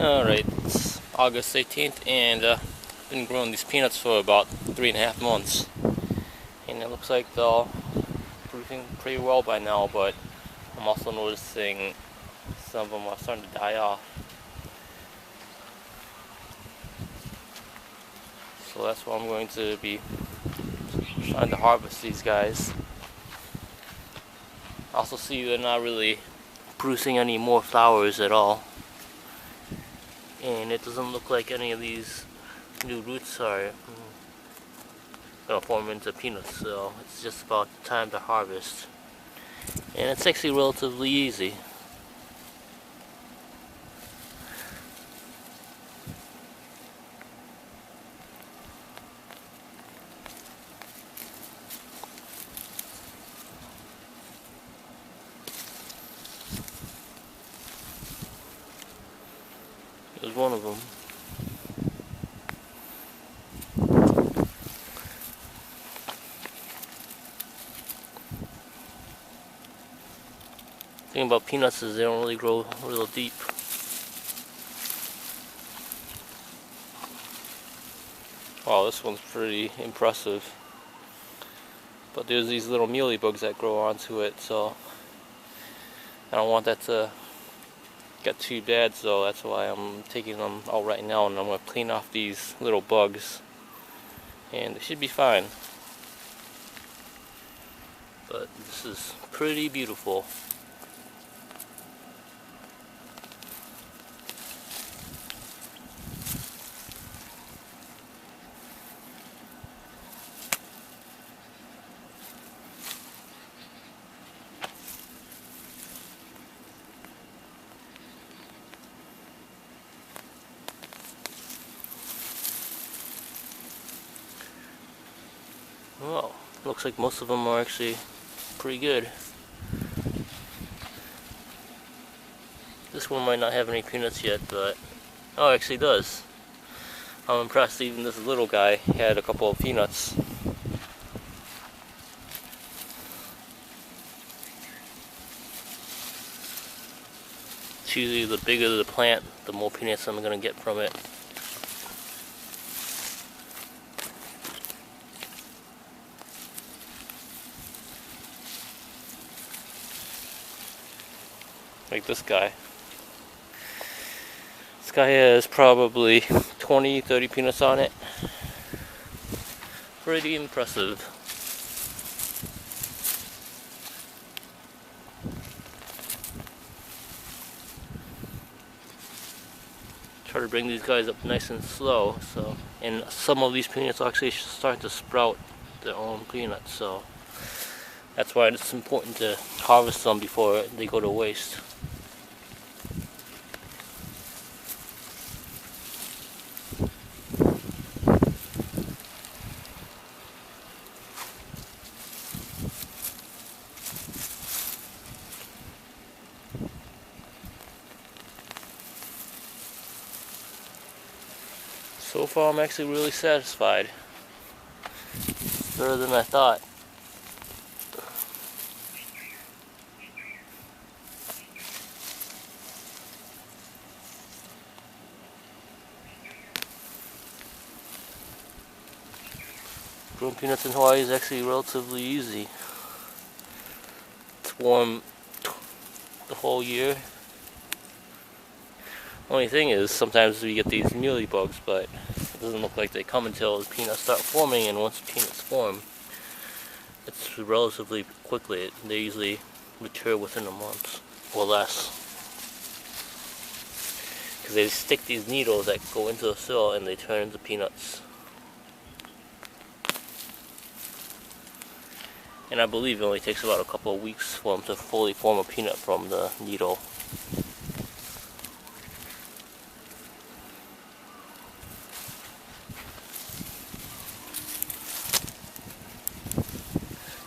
Alright, it's August 18th and I've been growing these peanuts for about 3.5 months. And it looks like they're producing pretty well by now, but I'm also noticing some of them are starting to die off. So that's why I'm going to be trying to harvest these guys. I also see they're not really producing any more flowers at all. And it doesn't look like any of these new roots are going to form into peanuts, so it's just about time to harvest. And it's actually relatively easy. There's one of them. The thing about peanuts is they don't really grow real deep. Wow, this one's pretty impressive. But there's these little mealy bugs that grow onto it, so I don't want that to get too bad, so that's why I'm taking them out right now, and I'm going to clean off these little bugs and they should be fine. But this is pretty beautiful. Well, looks like most of them are actually pretty good. This one might not have any peanuts yet, but oh, it actually does. I'm impressed. Even this little guy had a couple of peanuts. It's usually the bigger the plant, the more peanuts I'm going to get from it. Like this guy. This guy has probably 20-30 peanuts on it. Pretty impressive. Try to bring these guys up nice and slow, and some of these peanuts actually start to sprout their own peanuts, so that's why it's important to harvest them before they go to waste. So far I'm actually really satisfied. Better than I thought. Growing peanuts in Hawaii is actually relatively easy. It's warm the whole year. Only thing is, sometimes we get these mealy bugs, but it doesn't look like they come until the peanuts start forming, and once the peanuts form, it's relatively quickly. They usually mature within a month or less. Because they stick these needles that go into the soil and they turn into peanuts. And I believe it only takes about a couple of weeks for them to fully form a peanut from the needle.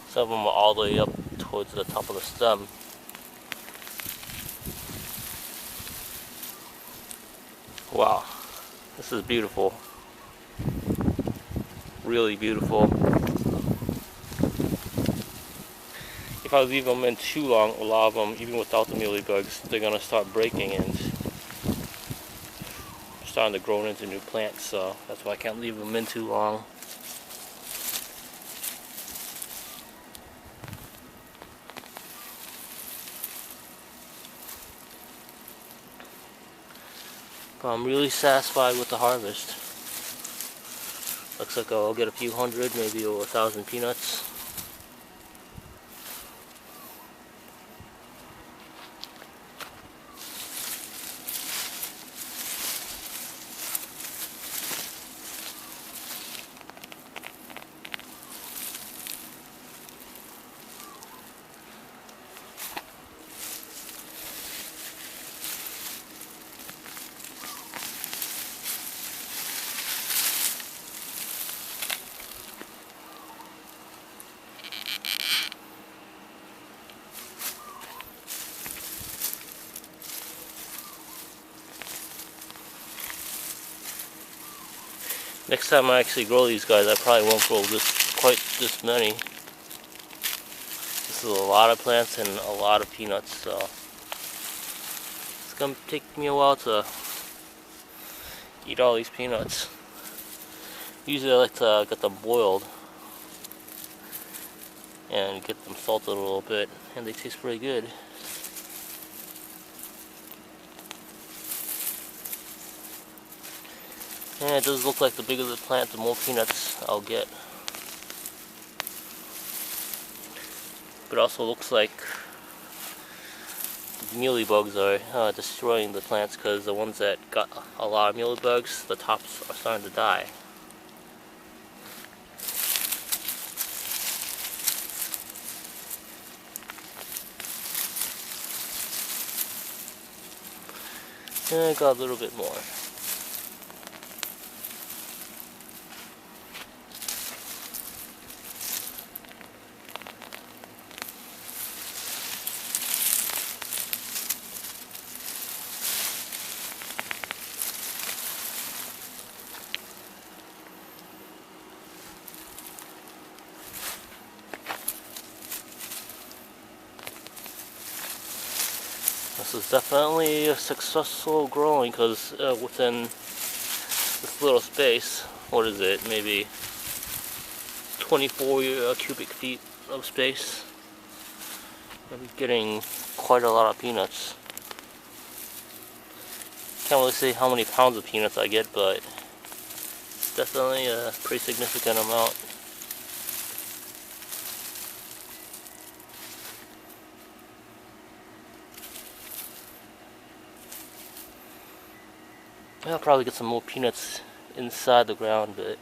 Some of them are all the way up towards the top of the stem. Wow, this is beautiful. Really beautiful. If I leave them in too long, a lot of them, even without the mealybugs, they're going to start breaking, and starting to grow into new plants, so that's why I can't leave them in too long. But I'm really satisfied with the harvest. Looks like I'll get a few hundred, maybe over 1,000 peanuts. Next time I actually grow these guys, I probably won't grow quite this many. This is a lot of plants and a lot of peanuts, so it's gonna take me a while to eat all these peanuts. Usually I like to get them boiled and get them salted a little bit, and they taste pretty good. And it does look like the bigger the plant, the more peanuts I'll get. But it also looks like the mealybugs are destroying the plants, because the ones that got a lot of mealybugs, the tops are starting to die. And I got a little bit more. This is definitely a successful growing, because within this little space, what is it, maybe 24 cubic feet of space, I'm getting quite a lot of peanuts. Can't really say how many pounds of peanuts I get, but it's definitely a pretty significant amount. I'll probably get some more peanuts inside the ground, but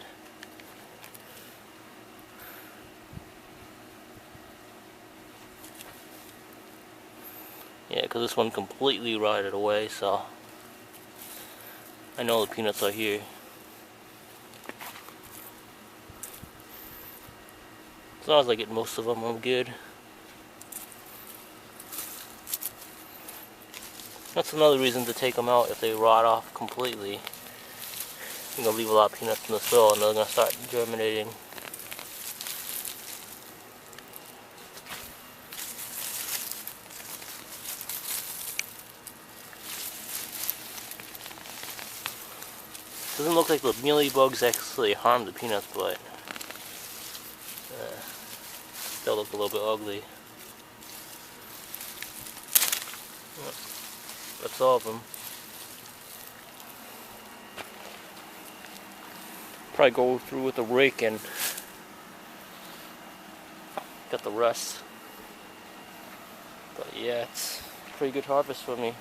yeah, because this one completely rotted away, so I know the peanuts are here. As long as I get most of them, I'm good. That's another reason to take them out if they rot off completely. You're going to leave a lot of peanuts in the soil and they're going to start germinating. Doesn't look like the mealybugs actually harm the peanuts, but they'll look a little bit ugly. That's all of them. Probably go through with a rake and get the rest. But yeah, it's a pretty good harvest for me.